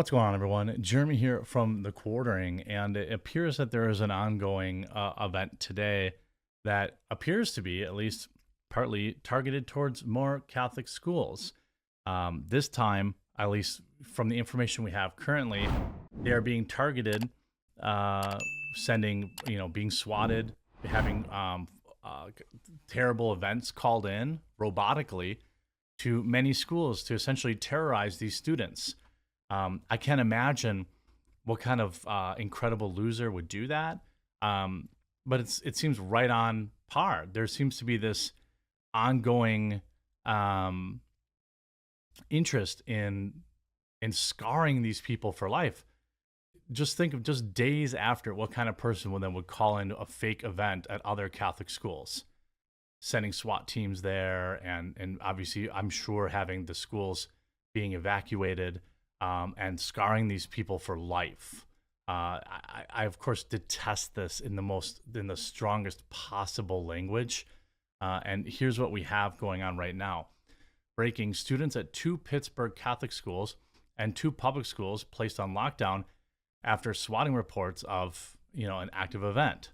What's going on, everyone? Jeremy here from the Quartering, and it appears that there is an ongoing event today that appears to be, at least partly, targeted towards more Catholic schools. This time, at least from the information we have currently, they are being targeted, uh, sending, being swatted, having terrible events called in robotically to many schools to essentially terrorize these students. I can't imagine what kind of incredible loser would do that. But it seems right on par. There seems to be this ongoing interest in scarring these people for life. Just think of just days after what kind of person would call in a fake event at other Catholic schools, sending SWAT teams there, and obviously I'm sure having the schools being evacuated, and scarring these people for life. I of course detest this in the strongest possible language. And here's what we have going on right now: breaking: students at two Pittsburgh Catholic schools and two public schools placed on lockdown after swatting reports of an active event.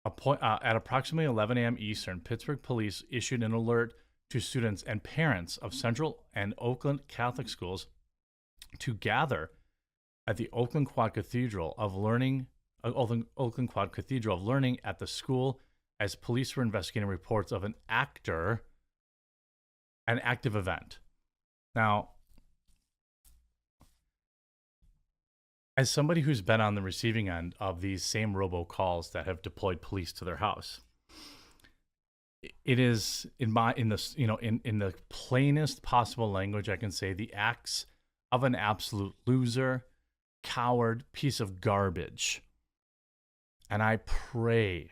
At approximately 11 a.m. Eastern, Pittsburgh police issued an alert to students and parents of Central and Oakland Catholic schools to gather at the Oakland Quad Cathedral of Learning, Oakland Quad Cathedral of Learning at the school, as police were investigating reports of an active event. Now, as somebody who's been on the receiving end of these same robocalls that have deployed police to their house, it is in the plainest possible language I can say, the acts of an absolute loser, coward, piece of garbage. And I pray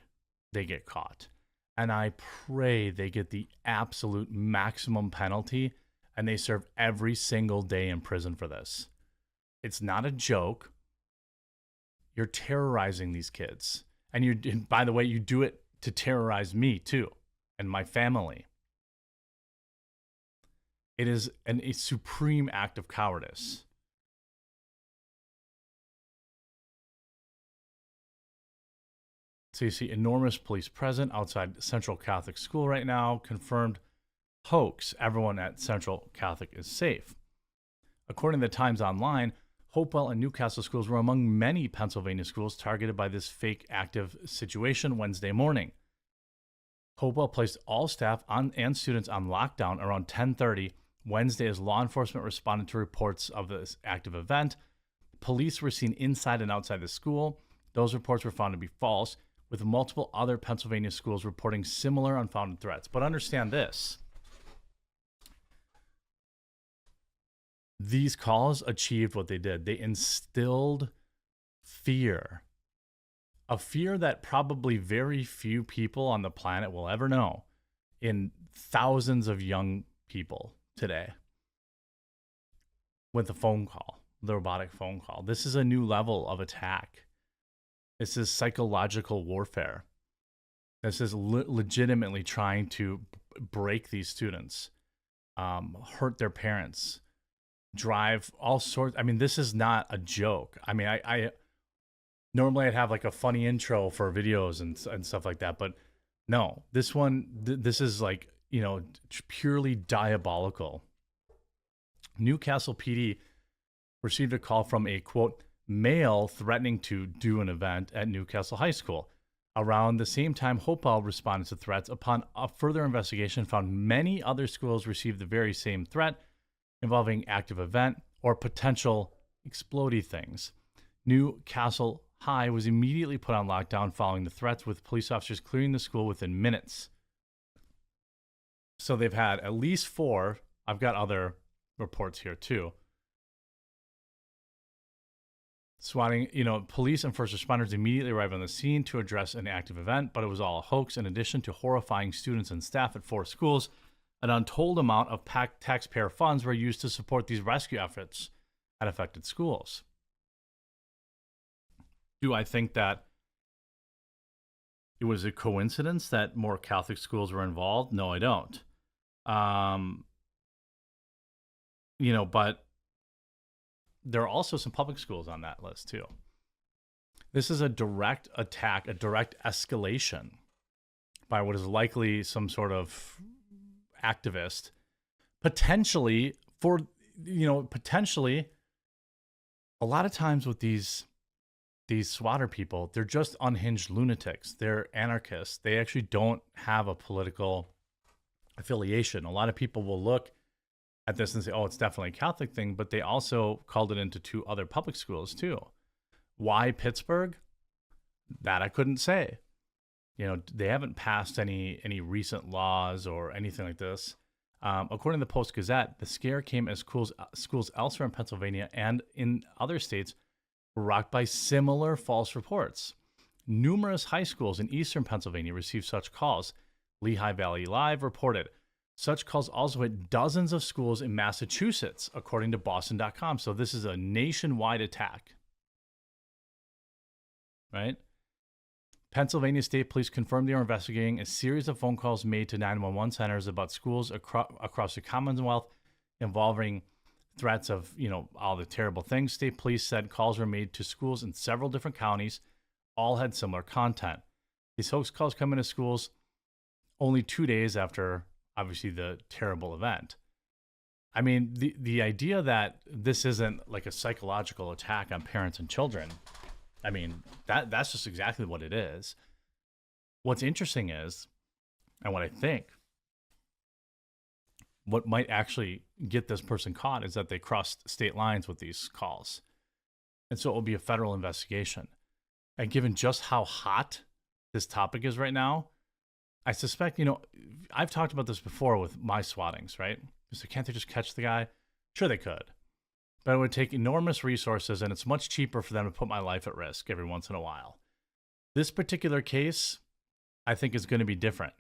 they get caught. And I pray they get the absolute maximum penalty and they serve every single day in prison for this. It's not a joke. You're terrorizing these kids. And by the way, you do it to terrorize me too, and my family. It is a supreme act of cowardice. So you see enormous police presence outside Central Catholic School right now. Confirmed hoax. Everyone at Central Catholic is safe. According to the Times Online, Hopewell and Newcastle schools were among many Pennsylvania schools targeted by this fake active situation Wednesday morning. Hopewell placed all staff and students on lockdown around 10:30 Wednesday as law enforcement responded to reports of this active event. Police were seen inside and outside the school. Those reports were found to be false, with multiple other Pennsylvania schools reporting similar unfounded threats. But understand this: these calls achieved what they did. They instilled fear. A fear that probably very few people on the planet will ever know in thousands of young people today. With the phone call, the robotic phone call. This is a new level of attack. This is psychological warfare. This is legitimately trying to break these students, hurt their parents, drive all sorts. I mean, this is not a joke. I mean, I normally I'd have like a funny intro for videos and stuff like that, but no, this one, this is like, purely diabolical. Newcastle PD received a call from a, quote, male threatening to do an event at Newcastle High School. Around the same time, Hopewell responded to threats. Upon a further investigation, found many other schools received the very same threat involving active event or potential explodey things. Newcastle High was immediately put on lockdown following the threats, with police officers clearing the school within minutes. So they've had at least 4. I've got other reports here too. Swatting, police and first responders immediately arrived on the scene to address an active event, but it was all a hoax. In addition to horrifying students and staff at 4 schools, an untold amount of taxpayer funds were used to support these rescue efforts at affected schools. Do I think that it was a coincidence that more Catholic schools were involved? No, I don't. but there are also some public schools on that list too. This is a direct attack, a direct escalation by what is likely some sort of activist, potentially a lot of times with these swatter people, they're just unhinged lunatics. They're anarchists. They actually don't have a political affiliation. A lot of people will look at this and say, oh, it's definitely a Catholic thing, but they also called it into 2 other public schools too. Why Pittsburgh? That I couldn't say. They haven't passed any recent laws or anything like this. According to the Post-Gazette, the scare came as schools elsewhere in Pennsylvania and in other states were rocked by similar false reports. Numerous high schools in eastern Pennsylvania received such calls. Lehigh Valley Live reported. Such calls also hit dozens of schools in Massachusetts, according to Boston.com. So this is a nationwide attack. Right? Pennsylvania State Police confirmed they are investigating a series of phone calls made to 911 centers about schools across the Commonwealth involving threats of, all the terrible things. State Police said calls were made to schools in several different counties. All had similar content. These hoax calls come into schools only 2 days after, obviously, the terrible event. I mean, the idea that this isn't like a psychological attack on parents and children, I mean, that's just exactly what it is. What's interesting is, and what I think, what might actually get this person caught is that they crossed state lines with these calls. And so it will be a federal investigation. And given just how hot this topic is right now, I suspect, I've talked about this before with my swattings, right? So can't they just catch the guy? Sure they could. But it would take enormous resources, and it's much cheaper for them to put my life at risk every once in a while. This particular case, I think, is going to be different.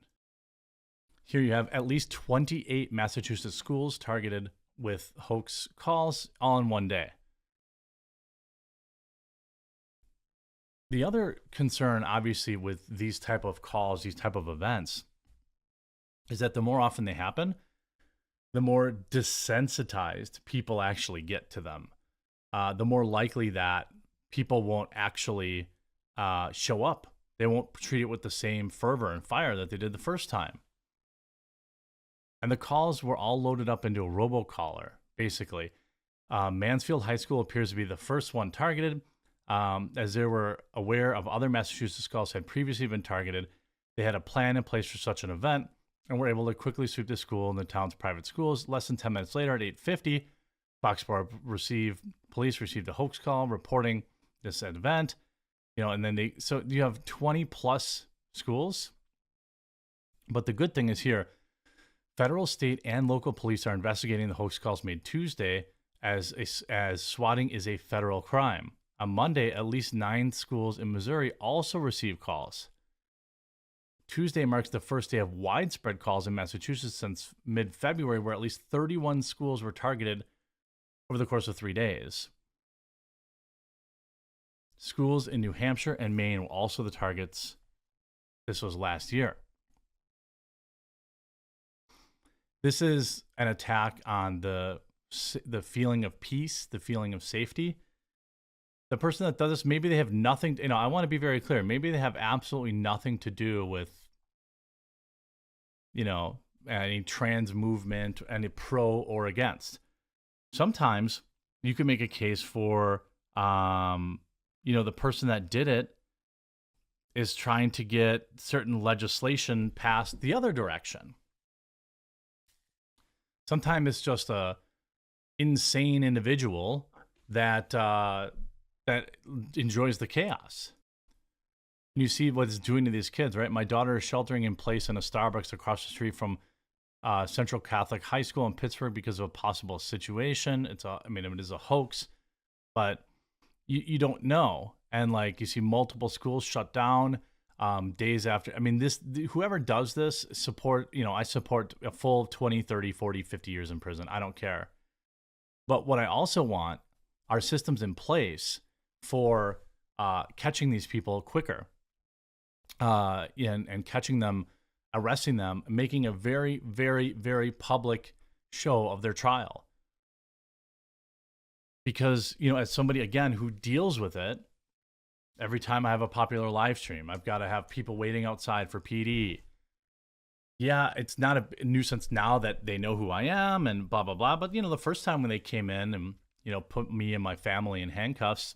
Here you have at least 28 Massachusetts schools targeted with hoax calls all in one day. The other concern, obviously, with these type of calls, these type of events, is that the more often they happen, the more desensitized people actually get to them. The more likely that people won't actually show up. They won't treat it with the same fervor and fire that they did the first time. And the calls were all loaded up into a robocaller, basically. Mansfield High School appears to be the first one targeted. As they were aware of other Massachusetts calls had previously been targeted, they had a plan in place for such an event and were able to quickly sweep the school and the town's private schools. Less than 10 minutes later at 8:50, police received a hoax call reporting this event. And then so you have 20 plus schools. But the good thing is here, federal, state, and local police are investigating the hoax calls made Tuesday as swatting is a federal crime. On Monday, at least 9 schools in Missouri also received calls. Tuesday marks the first day of widespread calls in Massachusetts since mid-February, where at least 31 schools were targeted over the course of 3 days. Schools in New Hampshire and Maine were also the targets. This was last year. This is an attack on the feeling of peace, the feeling of safety. The person that does this, maybe they have nothing, I want to be very clear. Maybe they have absolutely nothing to do with, any trans movement, any pro or against. Sometimes you can make a case for, the person that did it is trying to get certain legislation passed the other direction. Sometimes it's just a insane individual that enjoys the chaos. And you see what it's doing to these kids, right? My daughter is sheltering in place in a Starbucks across the street from Central Catholic High School in Pittsburgh because of a possible situation. It is a hoax, but you don't know. And you see multiple schools shut down days after. Whoever does this, I support a full 20, 30, 40, 50 years in prison. I don't care. But what I also want are systems in place for catching these people quicker and catching them, arresting them, making a very, very, very public show of their trial. because, you know, as somebody again who deals with it, every time I have a popular live stream, I've got to have people waiting outside for PD. Yeah, it's not a nuisance now that they know who I am and blah blah blah. But you know, the first time when they came in and, you know, put me and my family in handcuffs,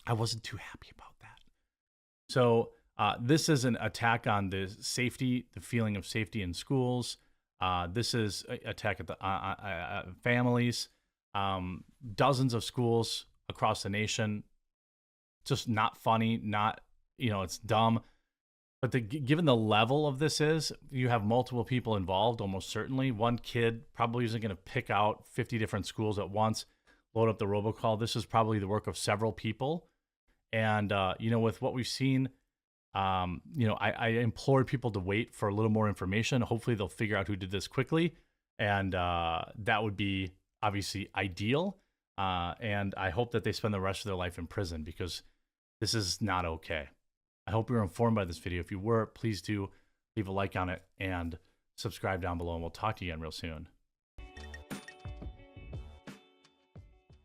I wasn't too happy about that. So this is an attack on the safety, the feeling of safety in schools. This is an attack at the families. Dozens of schools across the nation. Just not funny. Not, you know, it's dumb. But given the level of this is, you have multiple people involved, almost certainly. One kid probably isn't going to pick out 50 different schools at once, load up the robocall. This is probably the work of several people. And, you know, with what we've seen, you know, I implore people to wait for a little more information. Hopefully they'll figure out who did this quickly. And that would be obviously ideal. And I hope that they spend the rest of their life in prison, because this is not okay. I hope you were informed by this video. If you were, please do leave a like on it and subscribe down below, and we'll talk to you again real soon.